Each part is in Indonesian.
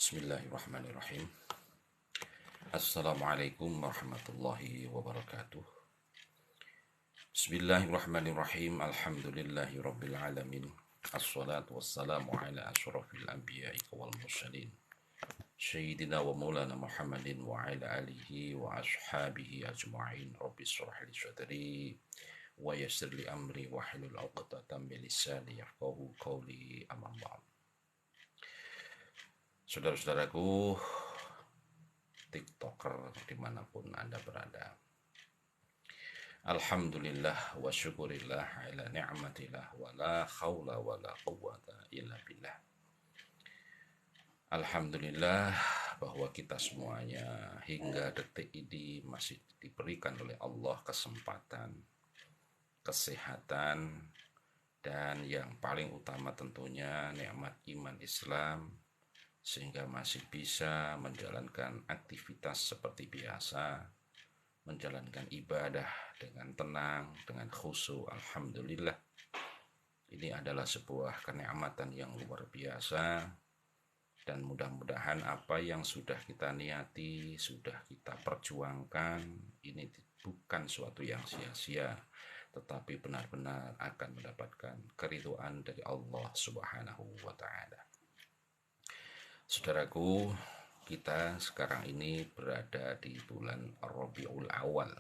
Bismillahirrahmanirrahim. Assalamualaikum warahmatullahi wabarakatuh. Bismillahirrahmanirrahim. Alhamdulillahi rabbil alamin. Assalatu wassalamu ala asyrafil anbiya'i wal mursalin. Sayyidina wa maulana Muhammadin wa ala alihi wa ashabihi ajma'in. Rabbi shrah li sadri wa yassir li amri wa hlul 'uqdatam min lisani yafqahu qawli, amma ba'd. Saudara-saudaraku TikToker dimanapun Anda berada, alhamdulillah wa syukurillah ala ni'matillah wa la khawla wa la quwwata illa billah. Alhamdulillah bahwa kita semuanya hingga detik ini masih diberikan oleh Allah kesempatan, kesehatan, dan yang paling utama tentunya nikmat iman Islam, sehingga masih bisa menjalankan aktivitas seperti biasa, menjalankan ibadah dengan tenang, dengan khusyuk. Alhamdulillah, ini adalah sebuah kenikmatan yang luar biasa, dan mudah-mudahan apa yang sudah kita niati, sudah kita perjuangkan, ini bukan suatu yang sia-sia, tetapi benar-benar akan mendapatkan keridhaan dari Allah Subhanahu wa Ta'ala. Saudaraku, kita sekarang ini berada di bulan Rabiul Awal,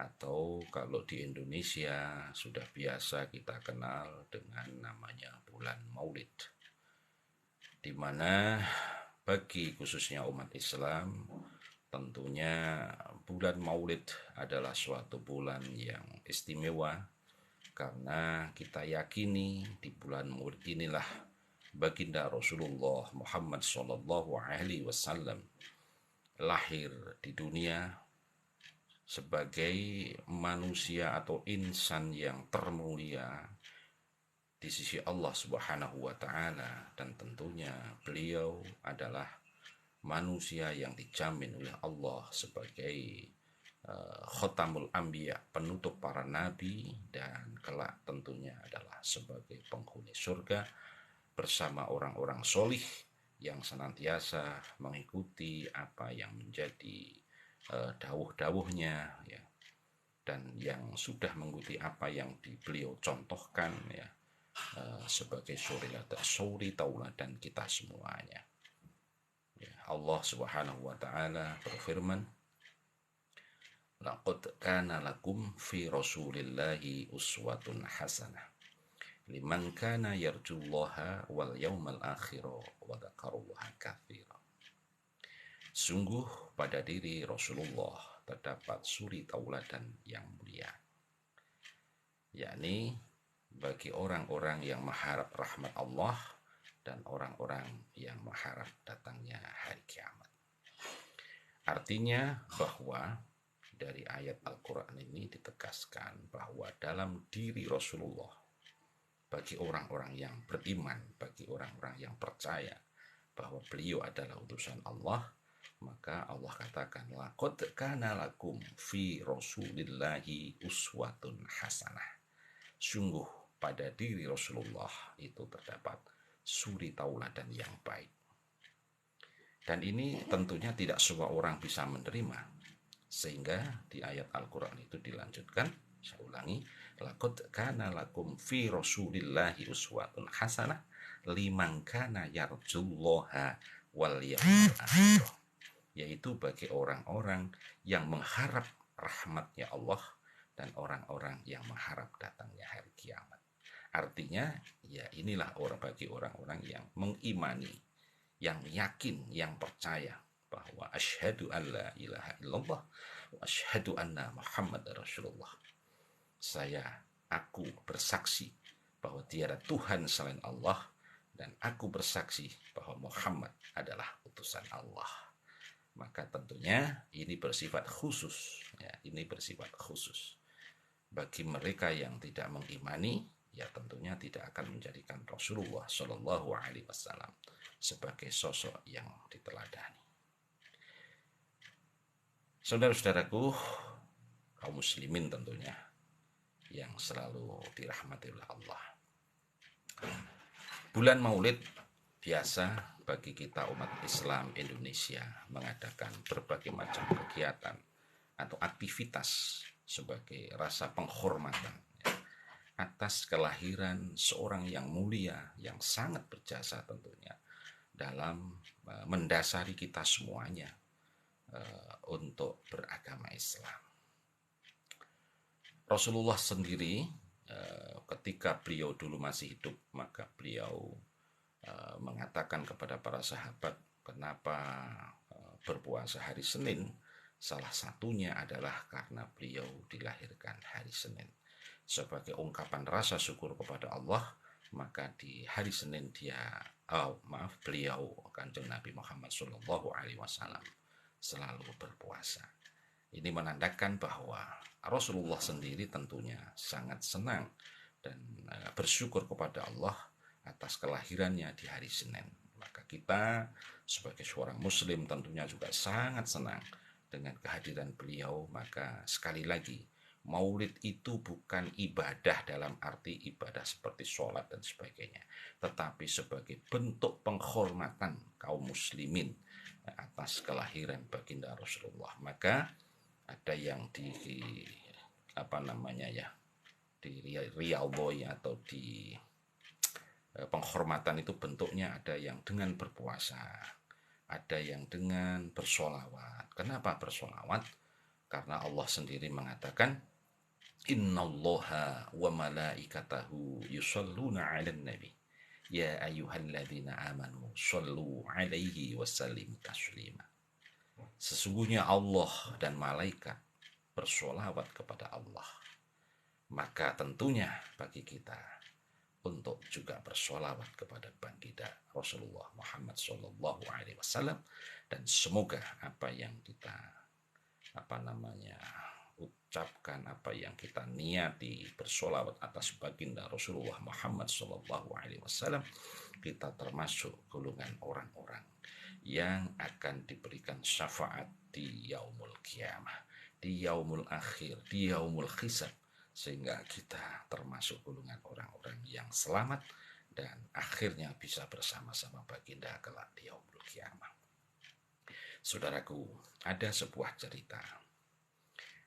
atau kalau di Indonesia sudah biasa kita kenal dengan namanya bulan Maulid, di mana bagi khususnya umat Islam tentunya bulan Maulid adalah suatu bulan yang istimewa, karena kita yakini di bulan Maulid inilah Baginda Rasulullah Muhammad Sallallahu Alaihi Wasallam lahir di dunia sebagai manusia atau insan yang termulia di sisi Allah Subhanahu wa Ta'ala, dan tentunya beliau adalah manusia yang dijamin oleh Allah sebagai Khotamul Anbiya, penutup para nabi, dan kelak tentunya adalah sebagai penghuni surga bersama orang-orang solih yang senantiasa mengikuti apa yang menjadi dawuh-dawuhnya, ya, dan yang sudah mengikuti apa yang beliau contohkan, ya, sebagai suri tauladan kita semuanya. Ya, Allah Subhanahu wa Ta'ala berfirman, laqad kana lakum fi rasulillahi uswatun hasanah liman kana yarjullaha wal yawmal akhir wa dzakarallaha katsira. Sungguh pada diri Rasulullah terdapat suri tauladan yang mulia, yakni bagi orang-orang yang mengharap rahmat Allah dan orang-orang yang mengharap datangnya hari kiamat. Artinya bahwa dari ayat Al-Quran ini ditegaskan bahwa dalam diri Rasulullah, bagi orang-orang yang beriman, bagi orang-orang yang percaya bahwa beliau adalah utusan Allah, maka Allah katakan, laqad kana lakum fi rasulillahi uswatun hasanah. Sungguh pada diri Rasulullah itu terdapat suri tauladan yang baik. Dan ini tentunya tidak semua orang bisa menerima, sehingga di ayat Al-Quran itu dilanjutkan, saya ulangi, laqad kana lakum fi rasulillahi uswatun hasanah liman kana yarjullaha wal yawmal akhir, yaitu bagi orang-orang yang mengharap rahmatnya Allah dan orang-orang yang mengharap datangnya hari kiamat. Artinya, ya inilah bagi orang-orang yang mengimani, yang yakin, yang percaya bahwa asyhadu an la ilaha illallah wa asyhadu anna Muhammad Rasulullah. Aku bersaksi bahwa tiada Tuhan selain Allah, dan aku bersaksi bahwa Muhammad adalah utusan Allah. Maka tentunya ini bersifat khusus, ya, ini bersifat khusus. Bagi mereka yang tidak mengimani, ya tentunya tidak akan menjadikan Rasulullah Shallallahu Alaihi Wasallam sebagai sosok yang diteladani. Saudara-saudaraku, kaum muslimin tentunya yang selalu dirahmati oleh Allah, bulan Maulid biasa bagi kita umat Islam Indonesia mengadakan berbagai macam kegiatan atau aktivitas sebagai rasa penghormatan atas kelahiran seorang yang mulia, yang sangat berjasa tentunya dalam mendasari kita semuanya untuk beragama Islam. Rasulullah sendiri ketika beliau dulu masih hidup, maka beliau mengatakan kepada para sahabat, kenapa berpuasa hari Senin? Salah satunya adalah karena beliau dilahirkan hari Senin. Sebagai ungkapan rasa syukur kepada Allah, maka di hari Senin beliau Kanjeng Nabi Muhammad SAW selalu berpuasa. Ini menandakan bahwa Rasulullah sendiri tentunya sangat senang dan bersyukur kepada Allah atas kelahirannya di hari Senin. Maka kita sebagai seorang muslim tentunya juga sangat senang dengan kehadiran beliau. Maka sekali lagi, Maulid itu bukan ibadah dalam arti ibadah seperti sholat dan sebagainya, tetapi sebagai bentuk penghormatan kaum muslimin atas kelahiran baginda Rasulullah. Maka ada yang di Riyadhoi atau di penghormatan itu bentuknya ada yang dengan berpuasa, ada yang dengan bersolawat. Kenapa bersolawat? Karena Allah sendiri mengatakan, innallaha wa malaikatahu yusholluna 'alan nabi ya ayyuhalladzina amanu shollu 'alaihi wasallimu taslima. Sesungguhnya Allah dan malaikat bersolawat kepada Allah. Maka tentunya bagi kita untuk juga bersolawat kepada baginda Rasulullah Muhammad SAW, dan semoga apa yang kita ucapkan, apa yang kita niati bersolawat atas baginda Rasulullah Muhammad SAW, kita termasuk golongan orang-orang yang akan diberikan syafaat di yaumul kiamah, di yaumul akhir, di yaumul hisab, sehingga kita termasuk golongan orang-orang yang selamat dan akhirnya bisa bersama-sama baginda kelak di yaumul kiamah. Saudaraku, ada sebuah cerita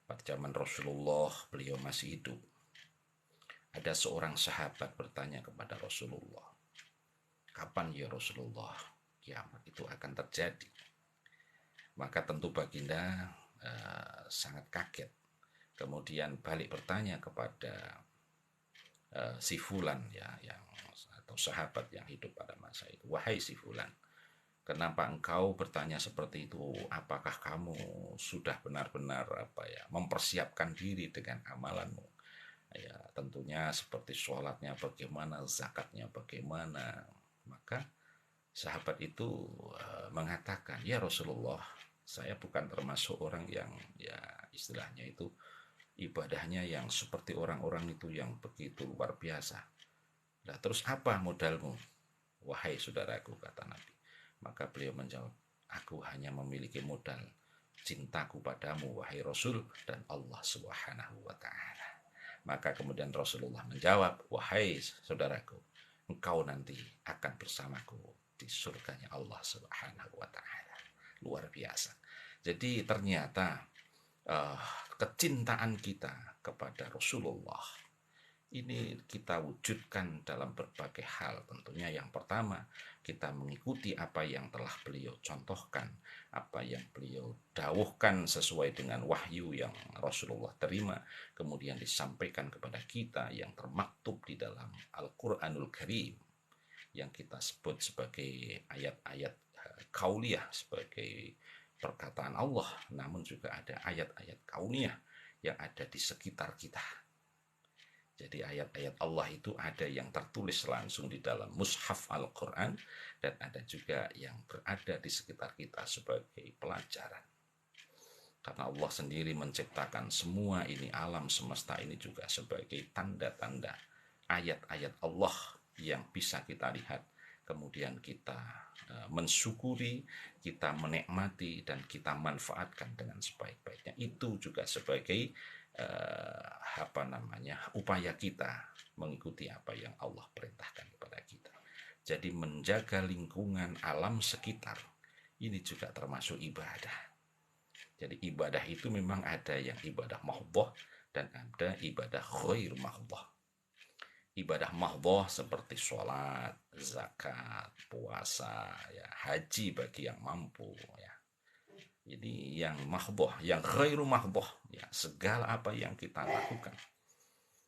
pada zaman Rasulullah, beliau masih hidup. Ada seorang sahabat bertanya kepada Rasulullah, kapan ya Rasulullah kiamat itu akan terjadi? Maka tentu baginda sangat kaget. Kemudian balik bertanya kepada si Fulan atau sahabat yang hidup pada masa itu, wahai si Fulan, kenapa engkau bertanya seperti itu? Apakah kamu sudah benar-benar mempersiapkan diri dengan amalanmu? Ya, tentunya seperti sholatnya bagaimana, zakatnya bagaimana. Maka sahabat itu mengatakan, ya Rasulullah, saya bukan termasuk orang yang istilahnya itu ibadahnya yang seperti orang-orang itu yang begitu luar biasa. Nah, terus apa modalmu, wahai saudaraku, kata Nabi. Maka beliau menjawab, aku hanya memiliki modal cintaku padamu, wahai Rasul, dan Allah Subhanahu wa ta'ala. Maka kemudian Rasulullah menjawab, wahai saudaraku, engkau nanti akan bersamaku di surganya Allah Subhanahu wa ta'ala. Luar biasa. Jadi ternyata kecintaan kita kepada Rasulullah ini kita wujudkan dalam berbagai hal. Tentunya yang pertama, kita mengikuti apa yang telah beliau contohkan, apa yang beliau dawuhkan sesuai dengan wahyu yang Rasulullah terima, kemudian disampaikan kepada kita yang termaktub di dalam Al-Quranul Karim, yang kita sebut sebagai ayat-ayat kauliyah, sebagai perkataan Allah, namun juga ada ayat-ayat kauniyah yang ada di sekitar kita. Jadi ayat-ayat Allah itu ada yang tertulis langsung di dalam mushaf Al-Quran, dan ada juga yang berada di sekitar kita sebagai pelajaran. Karena Allah sendiri menciptakan semua ini, alam semesta ini juga sebagai tanda-tanda ayat-ayat Allah yang bisa kita lihat, kemudian kita mensyukuri, kita menikmati, dan kita manfaatkan dengan sebaik-baiknya. Itu juga sebagai upaya kita mengikuti apa yang Allah perintahkan kepada kita. Jadi menjaga lingkungan alam sekitar ini juga termasuk ibadah. Jadi ibadah itu memang ada yang ibadah mahdhah dan ada ibadah ghair mahdhah. Ibadah mahdhah seperti sholat, zakat, puasa, ya, haji bagi yang mampu, ya. Jadi yang mahdhah, yang ghairu mahdhah, ya, segala apa yang kita lakukan,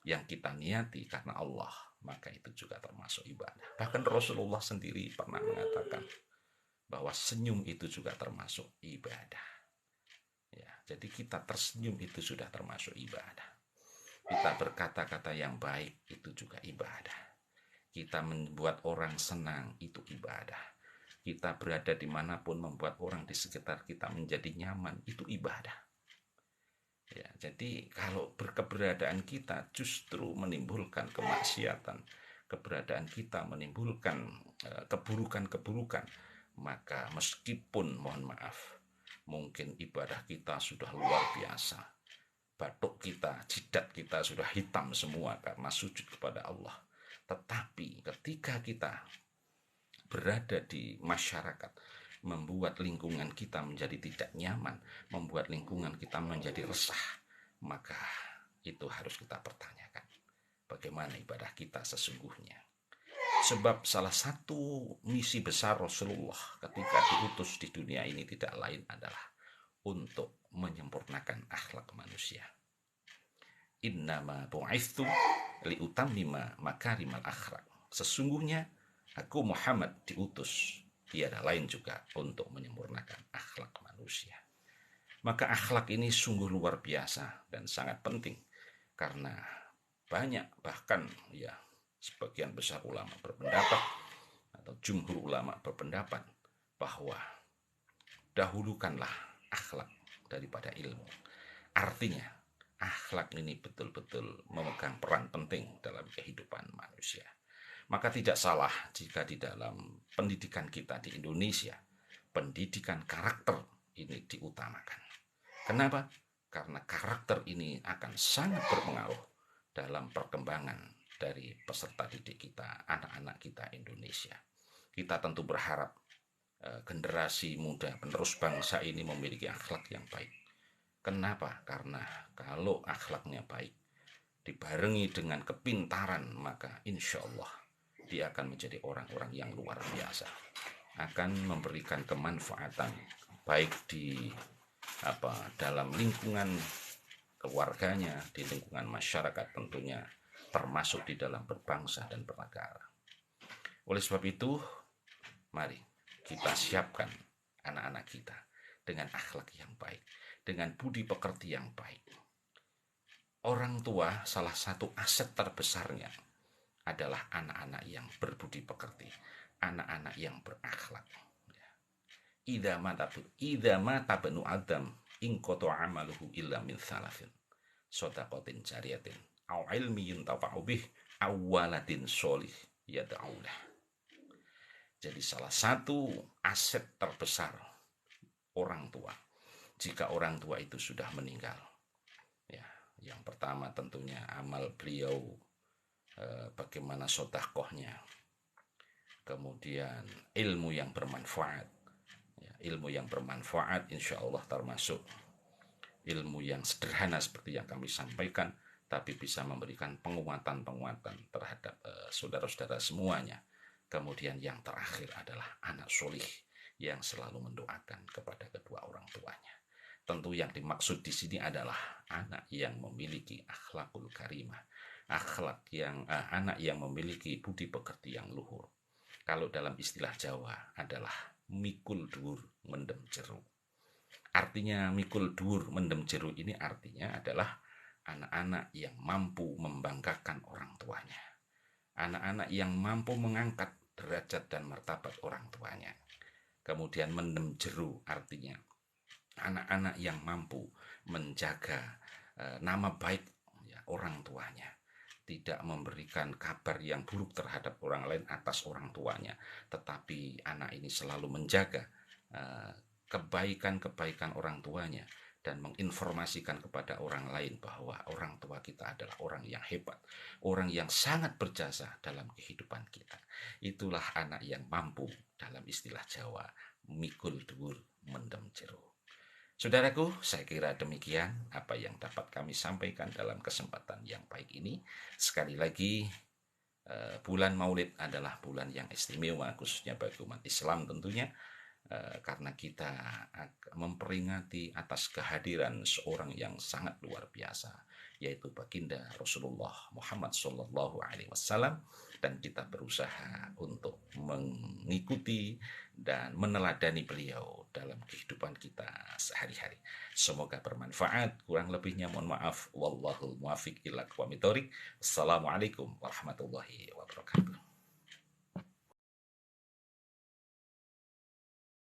yang kita niati karena Allah, maka itu juga termasuk ibadah. Bahkan Rasulullah sendiri pernah mengatakan bahwa senyum itu juga termasuk ibadah. Ya, jadi kita tersenyum itu sudah termasuk ibadah. Kita berkata-kata yang baik itu juga ibadah. Kita membuat orang senang itu ibadah. Kita berada dimanapun membuat orang di sekitar kita menjadi nyaman itu ibadah. Ya, jadi kalau keberadaan kita justru menimbulkan kemaksiatan, keberadaan kita menimbulkan keburukan-keburukan, maka meskipun mohon maaf, mungkin ibadah kita sudah luar biasa, batuk kita, jidat kita sudah hitam semua karena sujud kepada Allah. Tetapi ketika kita berada di masyarakat, membuat lingkungan kita menjadi tidak nyaman, membuat lingkungan kita menjadi resah, maka itu harus kita pertanyakan. Bagaimana ibadah kita sesungguhnya? Sebab salah satu misi besar Rasulullah ketika diutus di dunia ini tidak lain adalah untuk menyempurnakan akhlak manusia. Innama bu'itsu liutammima makarimal akhlak. Sesungguhnya aku Muhammad diutus tiada lain juga untuk menyempurnakan akhlak manusia. Maka akhlak ini sungguh luar biasa dan sangat penting karena banyak, bahkan ya sebagian besar ulama berpendapat atau jumhur ulama berpendapat bahwa dahulukanlah akhlak daripada ilmu. Artinya akhlak ini betul-betul memegang peran penting dalam kehidupan manusia. Maka tidak salah jika di dalam pendidikan kita di Indonesia, pendidikan karakter ini diutamakan. Kenapa? Karena karakter ini akan sangat berpengaruh dalam perkembangan dari peserta didik kita, anak-anak kita Indonesia. Kita tentu berharap generasi muda penerus bangsa ini memiliki akhlak yang baik. Kenapa? Karena kalau akhlaknya baik, dibarengi dengan kepintaran, maka insya Allah dia akan menjadi orang-orang yang luar biasa, akan memberikan kemanfaatan baik di dalam lingkungan keluarganya, di lingkungan masyarakat tentunya, termasuk di dalam berbangsa dan bernegara. Oleh sebab itu, mari kita siapkan anak-anak kita dengan akhlak yang baik, dengan budi pekerti yang baik. Orang tua salah satu aset terbesarnya adalah anak-anak yang berbudi pekerti, anak-anak yang berakhlak. Idza mata banu Adam in qata amaluhu illa min thalathin. Shadaqatin jariyatin au ilmi yuntafa'u bih aw waladin sholih yad'ulah. Jadi salah satu aset terbesar orang tua, jika orang tua itu sudah meninggal, ya, yang pertama tentunya amal beliau, bagaimana sedekahnya, kemudian ilmu yang bermanfaat, ya, ilmu yang bermanfaat insya Allah termasuk ilmu yang sederhana seperti yang kami sampaikan, tapi bisa memberikan penguatan-penguatan terhadap saudara-saudara semuanya. Kemudian yang terakhir adalah anak solih yang selalu mendoakan kepada kedua orang tuanya. Tentu yang dimaksud di sini adalah anak yang memiliki akhlakul karimah, anak yang memiliki budi pekerti yang luhur. Kalau dalam istilah Jawa adalah mikul dur mendem jeruk. Artinya mikul dur mendem jeruk ini artinya adalah anak-anak yang mampu membanggakan orang tuanya, anak-anak yang mampu mengangkat derajat dan martabat orang tuanya. Kemudian mendem jeruk artinya anak-anak yang mampu menjaga nama baik, ya, orang tuanya, tidak memberikan kabar yang buruk terhadap orang lain atas orang tuanya, tetapi anak ini selalu menjaga kebaikan-kebaikan orang tuanya dan menginformasikan kepada orang lain bahwa orang tua kita adalah orang yang hebat, orang yang sangat berjasa dalam kehidupan kita. Itulah anak yang mampu, dalam istilah Jawa, mikul dhuwur mendem jero. Saudaraku, saya kira demikian apa yang dapat kami sampaikan dalam kesempatan yang baik ini. Sekali lagi, bulan Maulid adalah bulan yang istimewa, khususnya bagi umat Islam tentunya, karena kita memperingati atas kehadiran seorang yang sangat luar biasa, yaitu baginda Rasulullah Muhammad SAW, dan kita berusaha untuk mengikuti dan meneladani beliau dalam kehidupan kita sehari-hari. Semoga bermanfaat. Kurang lebihnya mohon maaf. Wallahul muwaffiq ila aqwamit thoriq. Assalamualaikum warahmatullahi wabarakatuh.